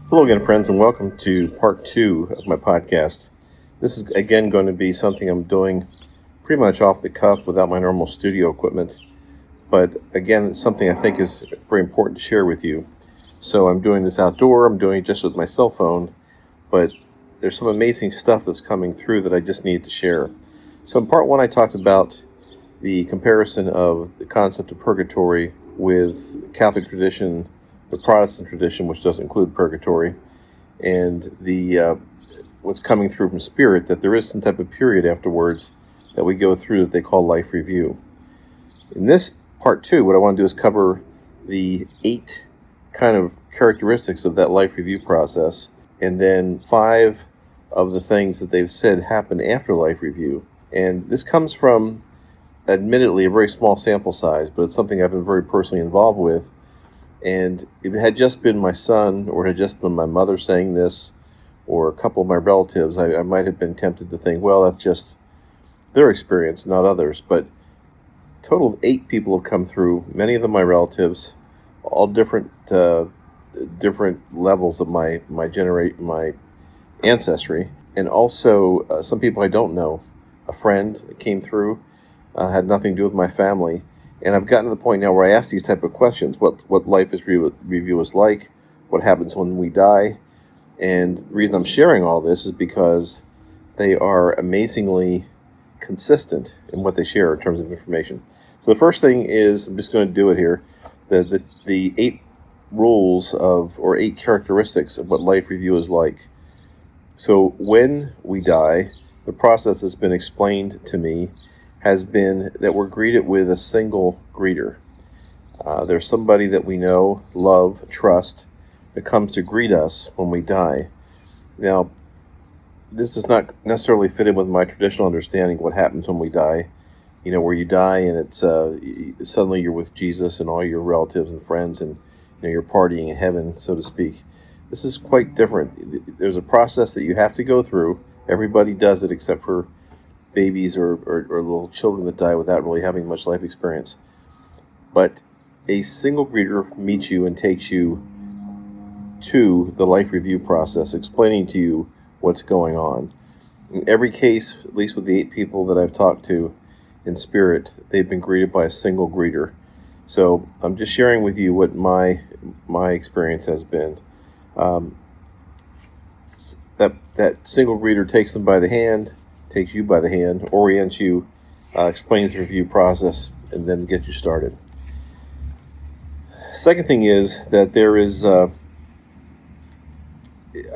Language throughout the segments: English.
Hello again, friends, and welcome to part 2 of my podcast. This is, again, going to be something I'm doing pretty much off the cuff without my normal studio equipment. But, again, it's something I think is very important to share with you. So I'm doing this outdoor. I'm doing it just with my cell phone. But there's some amazing stuff that's coming through that I just need to share. So in part 1, I talked about the comparison of the concept of purgatory with Catholic tradition, the Protestant tradition, which doesn't include purgatory, and the what's coming through from Spirit, that there is some type of period afterwards that we go through that they call life review. In this part 2, what I want to do is cover the 8 kind of characteristics of that life review process, and then 5 of the things that they've said happen after life review. And this comes from, admittedly, a very small sample size, but it's something I've been very personally involved with. And if it had just been my son, or it had just been my mother saying this, or a couple of my relatives, I might have been tempted to think, well, that's just their experience, not others. But a total of 8 people have come through, many of them my relatives, all different levels of my ancestry, and also some people I don't know. A friend that came through, had nothing to do with my family. And I've gotten to the point now where I ask these type of questions: what life review is like, what happens when we die. And the reason I'm sharing all this is because they are amazingly consistent in what they share in terms of information. So the first thing is, I'm just going to do it here, the 8 rules of, or 8 characteristics of what life review is like. So when we die, the process that's been explained to me has been that we're greeted with a single greeter. There's somebody that we know, love, trust, that comes to greet us when we die. Now, this does not necessarily fit in with my traditional understanding of what happens when we die. You know, where you die and it's suddenly you're with Jesus and all your relatives and friends, and you're partying in heaven, so to speak. This is quite different. There's a process that you have to go through. Everybody does it except for babies or little children that die without really having much life experience. But a single greeter meets you and takes you to the life review process, explaining to you what's going on. In every case, at least with the 8 people that I've talked to in Spirit, they've been greeted by a single greeter. So I'm just sharing with you what my experience has been. That single greeter takes them by the hand, takes you by the hand, orients you, explains the review process, and then gets you started. Second thing is that there is a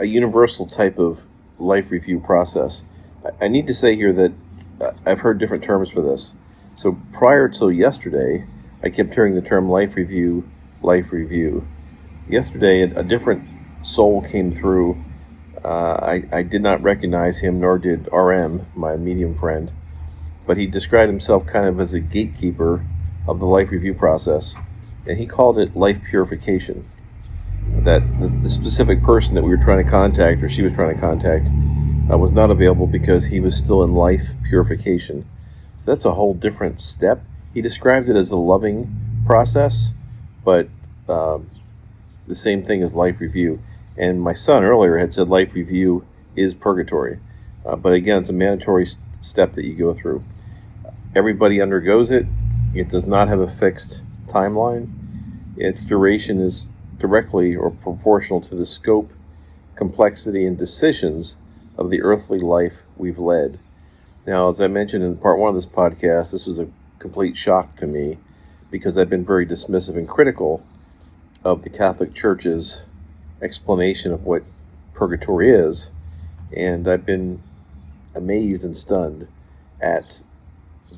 universal type of life review process. I need to say here that I've heard different terms for this. So prior to yesterday, I kept hearing the term life review. Yesterday, a different soul came through. I did not recognize him, nor did RM, my medium friend, but he described himself kind of as a gatekeeper of the life review process, and he called it life purification. That the specific person that we were trying to contact, or she was trying to contact, was not available because he was still in life purification. So that's a whole different step. He described it as a loving process, but the same thing as life review. And my son earlier had said life review is purgatory. But again, it's a mandatory step that you go through. Everybody undergoes it. It does not have a fixed timeline. Its duration is directly or proportional to the scope, complexity, and decisions of the earthly life we've led. Now, as I mentioned in part 1 of this podcast, this was a complete shock to me because I've been very dismissive and critical of the Catholic Church's explanation of what purgatory is, and I've been amazed and stunned at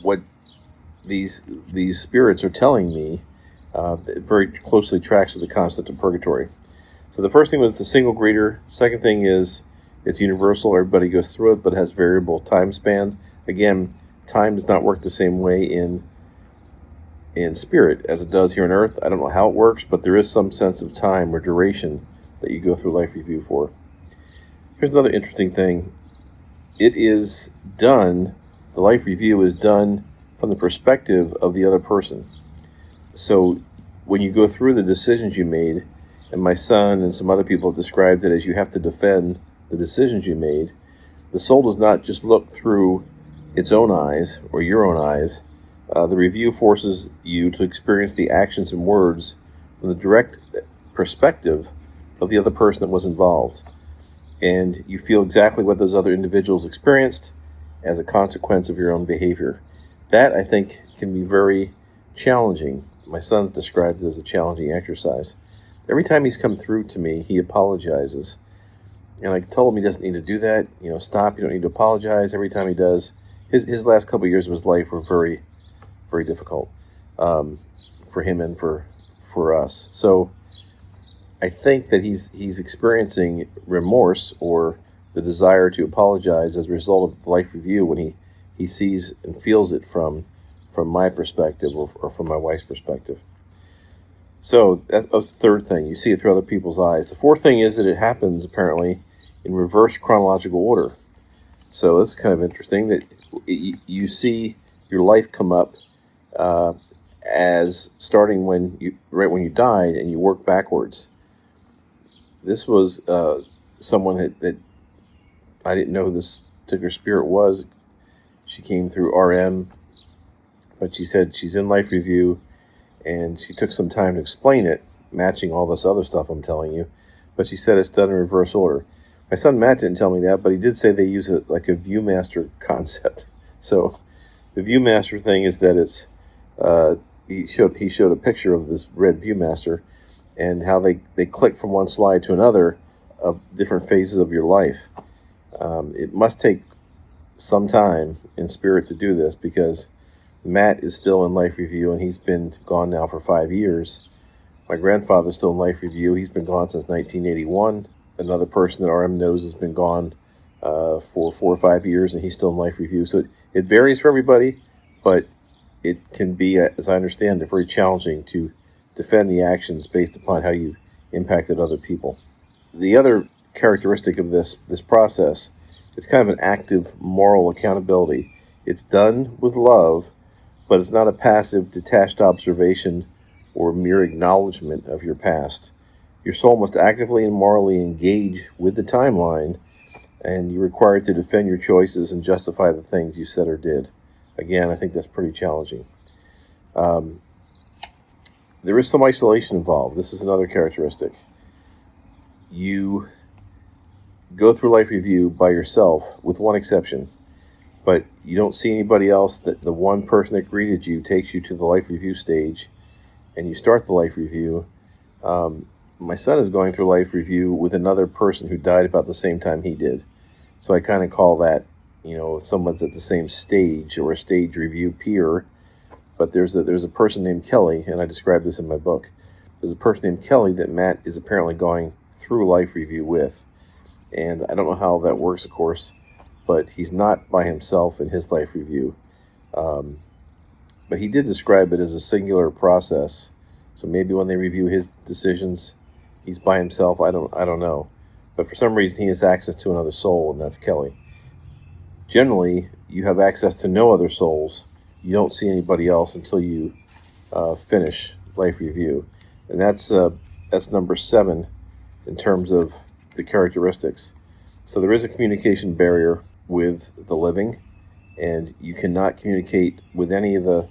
what these spirits are telling me. It very closely tracks with the concept of purgatory. So the first thing was the single greeter. Second thing is it's universal. Everybody goes through it, but it has variable time spans. Again, time does not work the same way in Spirit as it does here on Earth. I don't know how it works, but there is some sense of time or duration that you go through life review for. Here's another interesting thing. It is done, the life review is done from the perspective of the other person. So when you go through the decisions you made and my son and some other people have described it as you have to defend the decisions you made. The soul does not just look through its own eyes or your own eyes. The review forces you to experience the actions and words from the direct perspective of the other person that was involved. And you feel exactly what those other individuals experienced as a consequence of your own behavior. That, I think, can be very challenging. My son's described it as a challenging exercise. Every time he's come through to me, he apologizes. And I told him he doesn't need to do that. Stop. You don't need to apologize. Every time he does, his last couple of years of his life were very, very difficult for him and for us. So I think that he's experiencing remorse or the desire to apologize as a result of the life review when he sees and feels it from my perspective or from my wife's perspective. So that's the third thing. You see it through other people's eyes. The fourth thing is that it happens apparently in reverse chronological order. So this is kind of interesting that you see your life come up as starting right when you died, and you work backwards. This was someone that I didn't know who this particular spirit was. She came through RM, but she said she's in life review, and she took some time to explain it, matching all this other stuff I'm telling you. But she said it's done in reverse order. My son Matt didn't tell me that, but he did say they use it like a Viewmaster concept. So the Viewmaster thing is that it's he showed a picture of this red Viewmaster and how they click from one slide to another of different phases of your life. It must take some time in spirit to do this, because Matt is still in life review, and he's been gone now for 5 years. My grandfather's still in life review. He's been gone since 1981. Another person that RM knows has been gone for 4 or 5 years, and he's still in life review. So it varies for everybody, but it can be, as I understand it, very challenging to defend the actions based upon how you impacted other people. The other characteristic of this process is kind of an active moral accountability. It's done with love, but it's not a passive, detached observation or mere acknowledgement of your past. Your soul must actively and morally engage with the timeline, and you're required to defend your choices and justify the things you said or did. Again, I think that's pretty challenging. There is some isolation involved. This is another characteristic. You go through life review by yourself, with one exception, but you don't see anybody else. That the one person that greeted you takes you to the life review stage, and you start the life review. My son is going through life review with another person who died about the same time he did. So I kind of call that, someone's at the same stage, or a stage review peer. But there's a person named Kelly, and I describe this in my book. There's a person named Kelly that Matt is apparently going through life review with. And I don't know how that works, of course, but he's not by himself in his life review. But he did describe it as a singular process. So maybe when they review his decisions, he's by himself. I don't know. But for some reason, he has access to another soul, and that's Kelly. Generally, you have access to no other souls. You don't see anybody else until you finish life review. And that's number 7 in terms of the characteristics. So there is a communication barrier with the living, and you cannot communicate with any of the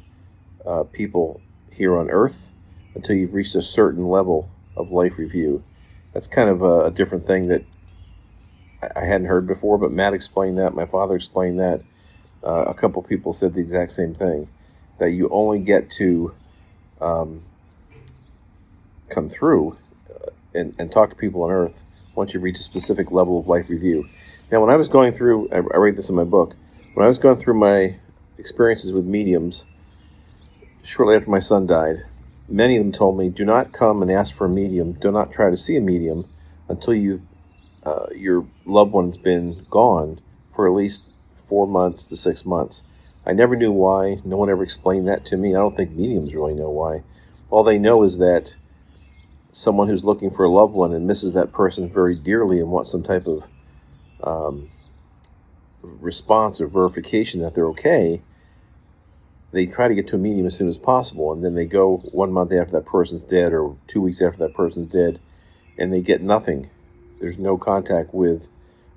people here on Earth until you've reached a certain level of life review. That's kind of a different thing that I hadn't heard before, but Matt explained that. My father explained that. A couple people said the exact same thing, that you only get to come through and talk to people on Earth once you reach a specific level of life review. Now, when I was going through, I write this in my book, when I was going through my experiences with mediums, shortly after my son died, many of them told me, do not come and ask for a medium, do not try to see a medium until your loved one's been gone for at least 4 months to 6 months. I never knew why. No one ever explained that to me. I don't think mediums really know why. All they know is that someone who's looking for a loved one and misses that person very dearly and wants some type of response or verification that they're okay, they try to get to a medium as soon as possible, and then they go 1 month after that person's dead or 2 weeks after that person's dead, and they get nothing. There's no contact with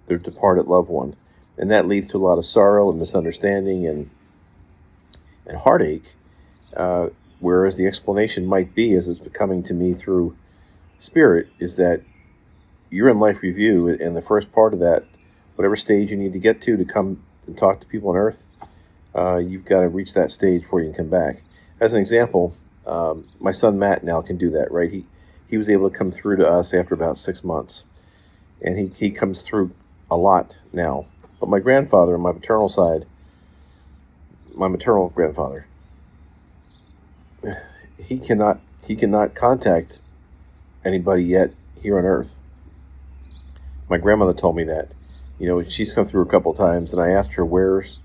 their departed loved one. And that leads to a lot of sorrow and misunderstanding and heartache, whereas the explanation might be, as it's coming to me through Spirit, is that you're in life review, and the first part of that, whatever stage you need to get to come and talk to people on earth, you've got to reach that stage before you can come back. As an example, my son Matt now can do that, right? He was able to come through to us after about 6 months, and he comes through a lot now. But my grandfather on my paternal side, my maternal grandfather, he cannot contact anybody yet here on earth. My grandmother told me that. She's come through a couple of times, and I asked her, where's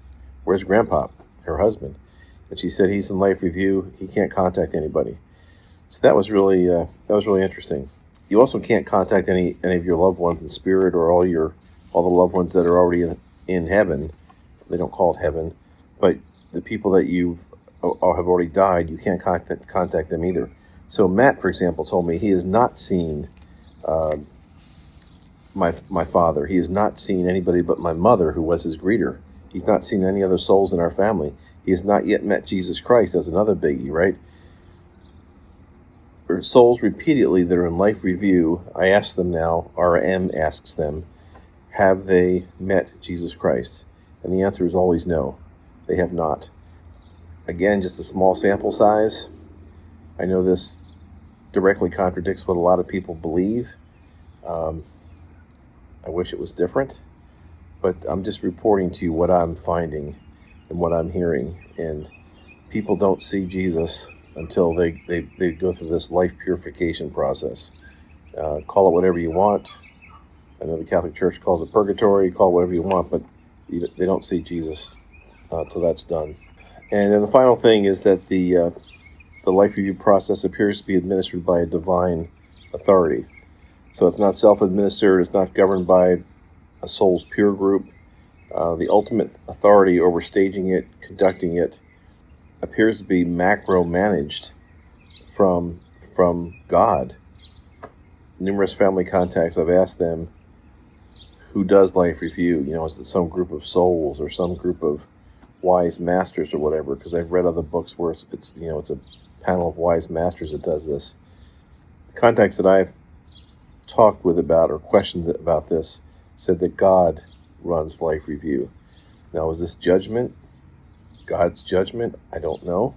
Grandpa, her husband? And she said he's in life review. He can't contact anybody. So that was really interesting. You also can't contact any of your loved ones in spirit, or all the loved ones that are already in heaven. They don't call it heaven, but the people that have already died, you can't contact them either. So Matt, for example, told me he has not seen my father. He has not seen anybody but my mother, who was his greeter. He's not seen any other souls in our family. He has not yet met Jesus Christ. That's another biggie, right? There are souls repeatedly that are in life review. I ask them now, RM asks them, have they met Jesus Christ? And the answer is always no. They have not. Again, just a small sample size. I know this directly contradicts what a lot of people believe. I wish it was different, but I'm just reporting to you what I'm finding and what I'm hearing. And people don't see Jesus until they go through this life purification process. Call it whatever you want. I know the Catholic Church calls it purgatory. Call it whatever you want, but they don't see Jesus till that's done. And then the final thing is that the life review process appears to be administered by a divine authority. So it's not self-administered. It's not governed by a soul's peer group. The ultimate authority over staging it, conducting it, appears to be macro-managed from God. Numerous family contacts, I've asked them, who does life review? Is it some group of souls or some group of wise masters or whatever? Because I've read other books where it's a panel of wise masters that does this. The contacts that I've talked with about or questioned about this said that God runs life review. Now, is this judgment? God's judgment? I don't know.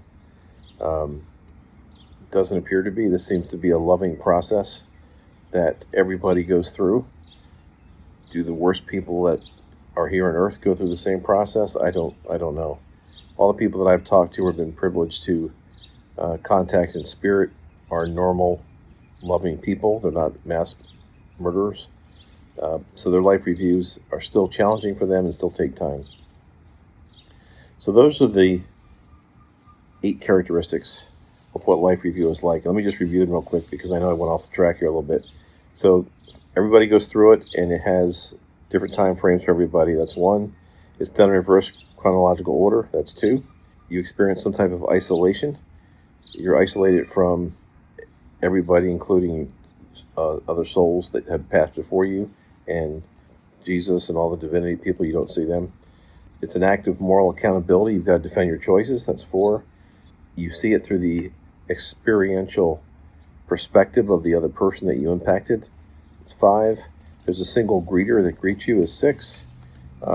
It doesn't appear to be. This seems to be a loving process that everybody goes through. Do the worst people that are here on earth go through the same process? I don't know. All the people that I've talked to have been privileged to contact in spirit are normal, loving people. They're not mass murderers. So their life reviews are still challenging for them and still take time. So those are the 8 characteristics of what life review is like. Let me just review them real quick because I know I went off the track here a little bit. So everybody goes through it, and it has different time frames for everybody. That's 1. It's done in reverse chronological order. That's 2. You experience some type of isolation. You're isolated from everybody, including other souls that have passed before you, and Jesus and all the divinity people. You don't see them. It's an act of moral accountability. You've got to defend your choices. That's 4. You see it through the experiential perspective of the other person that you impacted. It's 5. There's a single greeter that greets you. Is 6.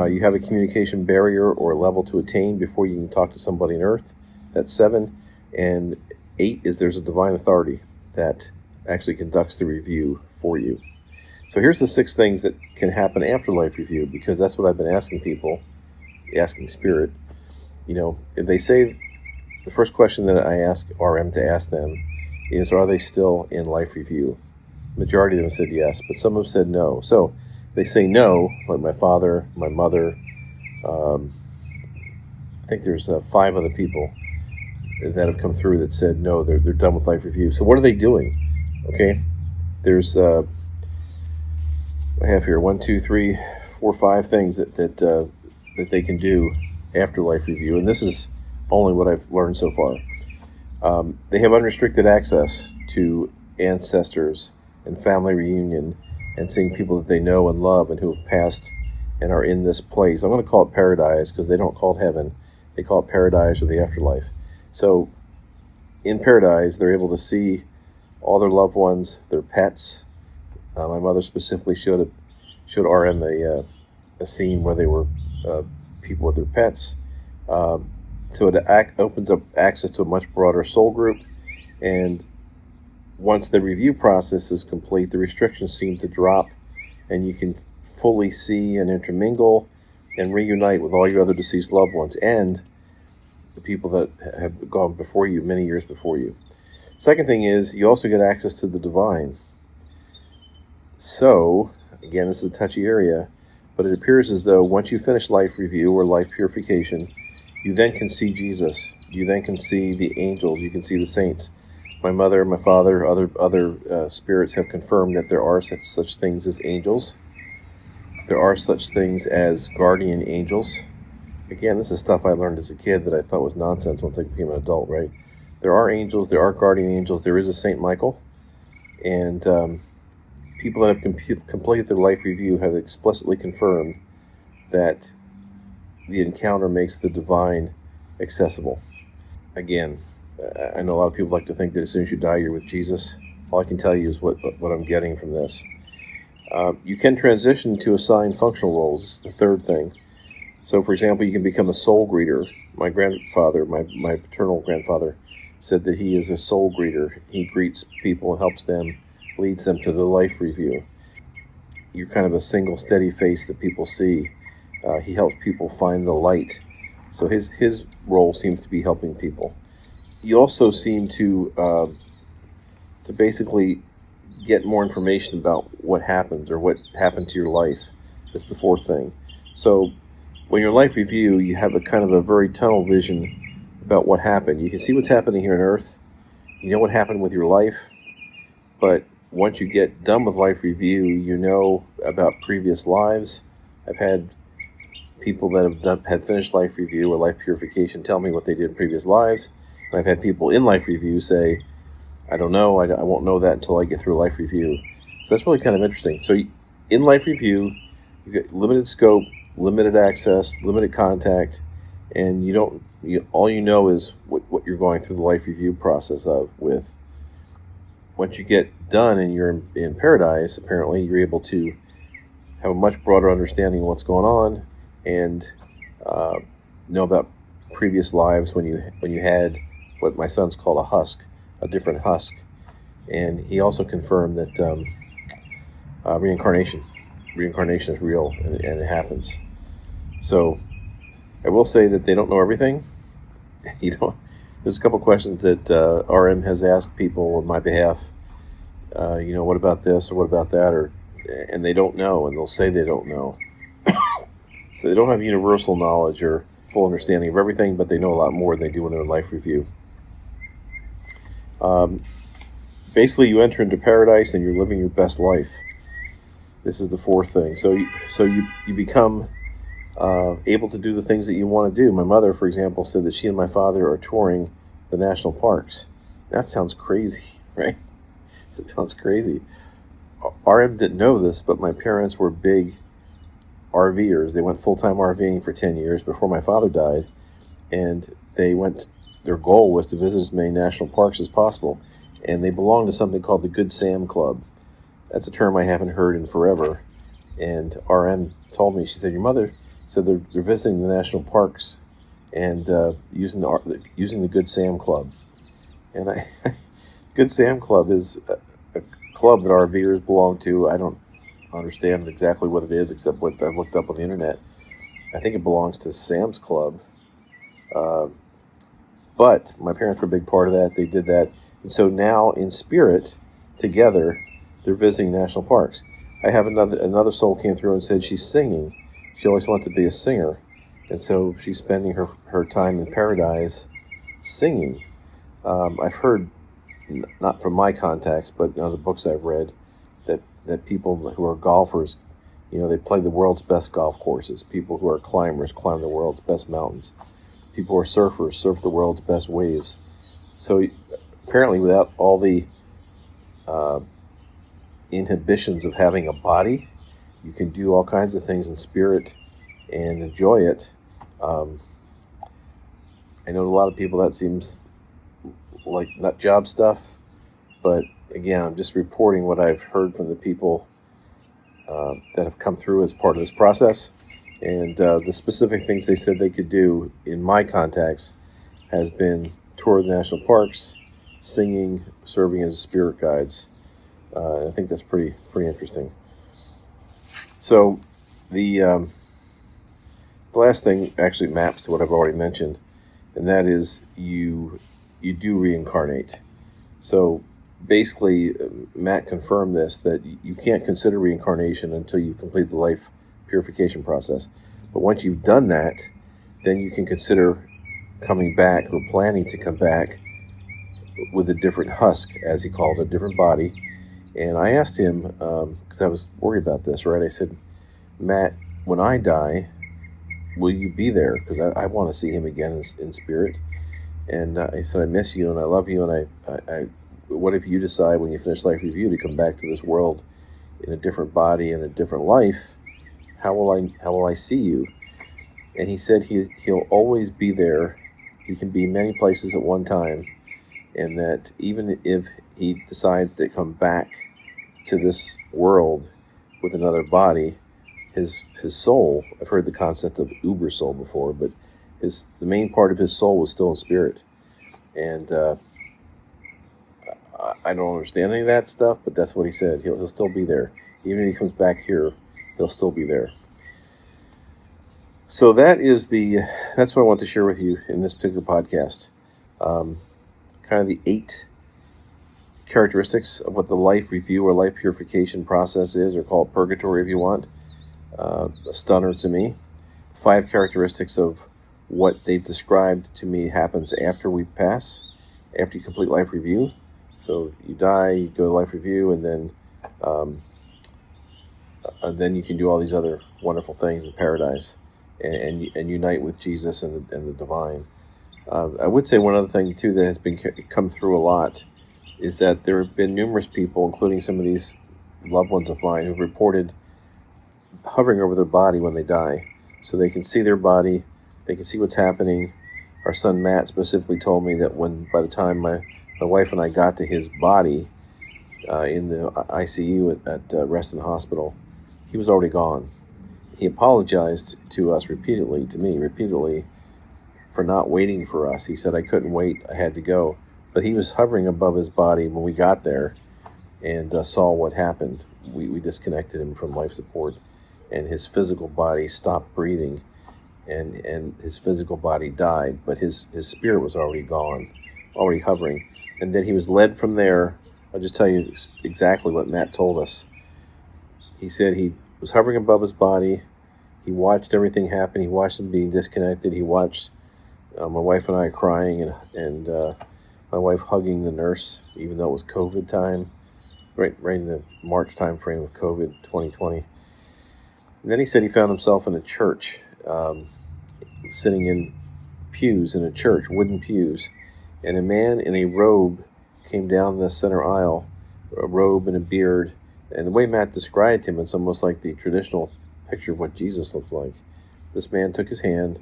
You have a communication barrier or level to attain before you can talk to somebody on earth. That's 7. And 8 is there's a divine authority that actually conducts the review for you. So here's the 6 things that can happen after life review, because that's what I've been asking people, asking spirit. If they say, the first question that I ask RM to ask them is, are they still in life review? Majority of them said yes, but some have said no. So they say no, like my father, my mother. I think there's 5 other people that have come through that said no, they're done with life review. So what are they doing? Okay, there's I have here 1, 2, 3, 4, 5 things that they can do after life review, and this is only what I've learned so far. They have unrestricted access to ancestors and family reunion, and seeing people that they know and love and who have passed and are in this place. I'm going to call it paradise because they don't call it heaven. They call it paradise or the afterlife. So in paradise, they're able to see all their loved ones, their pets. My mother specifically showed RM a scene where they were people with their pets. So it opens up access to a much broader soul group. And once the review process is complete, the restrictions seem to drop, and you can fully see and intermingle and reunite with all your other deceased loved ones and the people that have gone before you, many years before you. Second thing is you also get access to the divine. So, again, this is a touchy area, but it appears as though once you finish life review or life purification, you then can see Jesus. You then can see the angels. You can see the saints. My mother, my father, other spirits have confirmed that there are such things as angels. There are such things as guardian angels. Again, this is stuff I learned as a kid that I thought was nonsense once I became an adult, right? There are angels. There are guardian angels. There is a Saint Michael. And people that have completed their life review have explicitly confirmed that the encounter makes the divine accessible. Again, I know a lot of people like to think that as soon as you die, you're with Jesus. All I can tell you is what I'm getting from this. You can transition to assign functional roles. This is the third thing. So, for example, you can become a soul greeter. My grandfather, my paternal grandfather, said that he is a soul greeter. He greets people and helps them, leads them to the life review. You're kind of a single, steady face that people see. He helps people find the light. So his role seems to be helping people. You also seem to basically get more information about what happens or what happened to your life. That's the fourth thing. So when you're life review, you have a kind of a very tunnel vision about what happened. You can see what's happening here on Earth. You know what happened with your life. But once you get done with life review, you know about previous lives. I've had people that had finished life review or life purification tell me what they did in previous lives. And I've had people in life review say, I don't know, I won't know that until I get through life review. So that's really kind of interesting. So in life review, you get limited scope, limited access, limited contact, and all you know is what you're going through the life review process with. Once you get done and you're in paradise, apparently you're able to have a much broader understanding of what's going on and know about previous lives when you had what my son's called a husk, a different husk. And he also confirmed that reincarnation is real and it happens. So I will say that they don't know everything. There's a couple questions that RM has asked people on my behalf. What about this or what about that? And they don't know, and they'll say they don't know. So they don't have universal knowledge or full understanding of everything, but they know a lot more than they do when they're in life review. Basically, you enter into paradise and you're living your best life. This is the fourth thing. So you become able to do the things that you want to do. My mother, for example, said that she and my father are touring the national parks. That sounds crazy, right? It sounds crazy. RM didn't know this, but my parents were big RVers. They went full-time RVing for 10 years before my father died, and their goal was to visit as many national parks as possible, and they belonged to something called the Good Sam Club. That's a term I haven't heard in forever, and RM told me, she said, your mother said they're visiting the national parks and using the Good Sam Club. And Good Sam Club is a club that RVers belong to. I don't understand exactly what it is except what I've looked up on the internet. I think it belongs to Sam's Club. But my parents were a big part of that. They did that. And so now in spirit, together, they're visiting national parks. I have another soul came through and said she's singing. She always wanted to be a singer. And so she's spending her time in paradise singing. I've heard, not from my contacts, but in other books I've read, that people who are golfers, they play the world's best golf courses. People who are climbers climb the world's best mountains. People who are surfers surf the world's best waves. So apparently without all the inhibitions of having a body. You can do all kinds of things in spirit and enjoy it. I know a lot of people that seems like nut job stuff, but again, I'm just reporting what I've heard from the people that have come through as part of this process. And the specific things they said they could do in my contacts has been tour the national parks, singing, serving as spirit guides. I think that's pretty interesting. So the last thing actually maps to what I've already mentioned, and that is you do reincarnate. So basically, Matt confirmed this, that you can't consider reincarnation until you complete the life purification process. But once you've done that, then you can consider coming back or planning to come back with a different husk, as he called it, a different body. And I asked him, because I was worried about this, right? I said, Matt, when I die, will you be there? Because I want to see him again in spirit. And I said, I miss you and I love you. And I what if you decide when you finish life review to come back to this world in a different body and a different life? How will I see you? And he said he'll always be there. He can be many places at one time, and that even if he decides to come back to this world with another body, his soul, I've heard the concept of uber soul before, but the main part of his soul was still in spirit. And I don't understand any of that stuff, but that's what he said. He'll still be there. Even if he comes back here, he'll still be there. So that's what I want to share with you in this particular podcast. Kind of the 8 characteristics of what the life review or life purification process is, or call it purgatory if you want. A stunner to me. 5 characteristics of what they've described to me happens after we pass, after you complete life review. So you die, you go to life review, and then you can do all these other wonderful things in paradise and unite with Jesus and the divine. I would say one other thing too that has come through a lot is that there have been numerous people, including some of these loved ones of mine, who've reported hovering over their body when they die. So they can see their body, they can see what's happening. Our son Matt specifically told me that by the time my wife and I got to his body in the ICU at Reston Hospital, he was already gone. He apologized to us repeatedly, for not waiting for us. He said, I couldn't wait, I had to go. But he was hovering above his body when we got there and saw what happened. We disconnected him from life support, and his physical body stopped breathing, and his physical body died, but his spirit was already gone, already hovering. And then he was led from there. I'll just tell you exactly what Matt told us. He said he was hovering above his body. He watched everything happen. He watched him being disconnected. He watched my wife and I crying, and my wife hugging the nurse, even though it was COVID time, right in the March time frame of COVID 2020. And then he said he found himself in a church, sitting in pews in a church, wooden pews, and a man in a robe came down the center aisle, a robe and a beard. And the way Matt described him, it's almost like the traditional picture of what Jesus looked like. This man took his hand,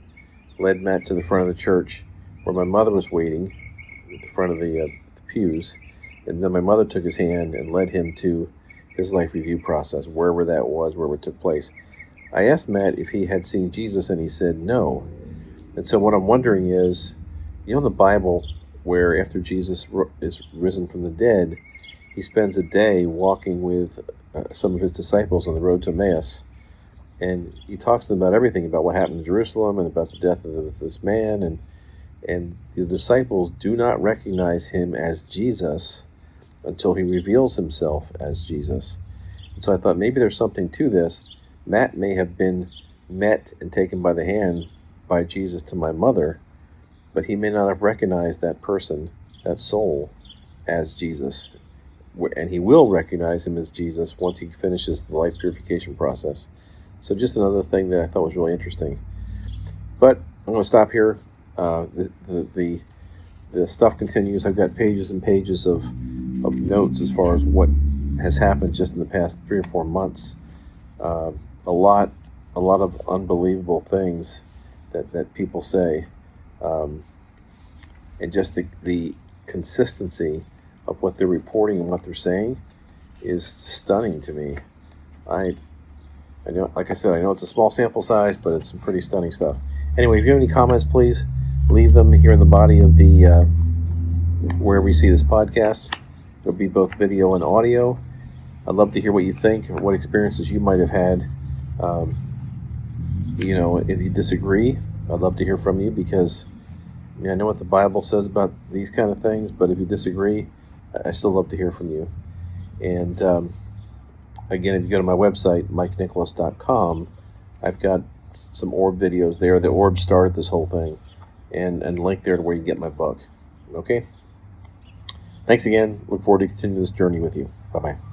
led Matt to the front of the church, where my mother was waiting at the front of the pews. And then my mother took his hand and led him to his life review process, wherever that was, wherever it took place. I asked Matt if he had seen Jesus, and he said no. And so what I'm wondering is, in the Bible, where after Jesus is risen from the dead, he spends a day walking with some of his disciples on the road to Emmaus. And he talks to them about everything, about what happened in Jerusalem and about the death of this man. And the disciples do not recognize him as Jesus until he reveals himself as Jesus. And so I thought maybe there's something to this. Matt may have been met and taken by the hand by Jesus to my mother, but he may not have recognized that person, that soul, as Jesus. And he will recognize him as Jesus once he finishes the life purification process. So just another thing that I thought was really interesting. But I'm going to stop here. The stuff continues. I've got pages and pages of notes as far as what has happened just in the past 3 or 4 months. A lot of unbelievable things that people say, and just the consistency of what they're reporting and what they're saying is stunning to me. I know, like I said, I know it's a small sample size, but it's some pretty stunning stuff. Anyway, if you have any comments, please leave them here in the body of the wherever you see this podcast. It'll be both video and audio. I'd love to hear what you think, or what experiences you might have had. If you disagree, I'd love to hear from you, because I know what the Bible says about these kind of things, but if you disagree, I still love to hear from you. And again, if you go to my website, mikenicholas.com, I've got some orb videos there. The orb started this whole thing, and a link there to where you get my book. Okay? Thanks again. Look forward to continuing this journey with you. Bye-bye.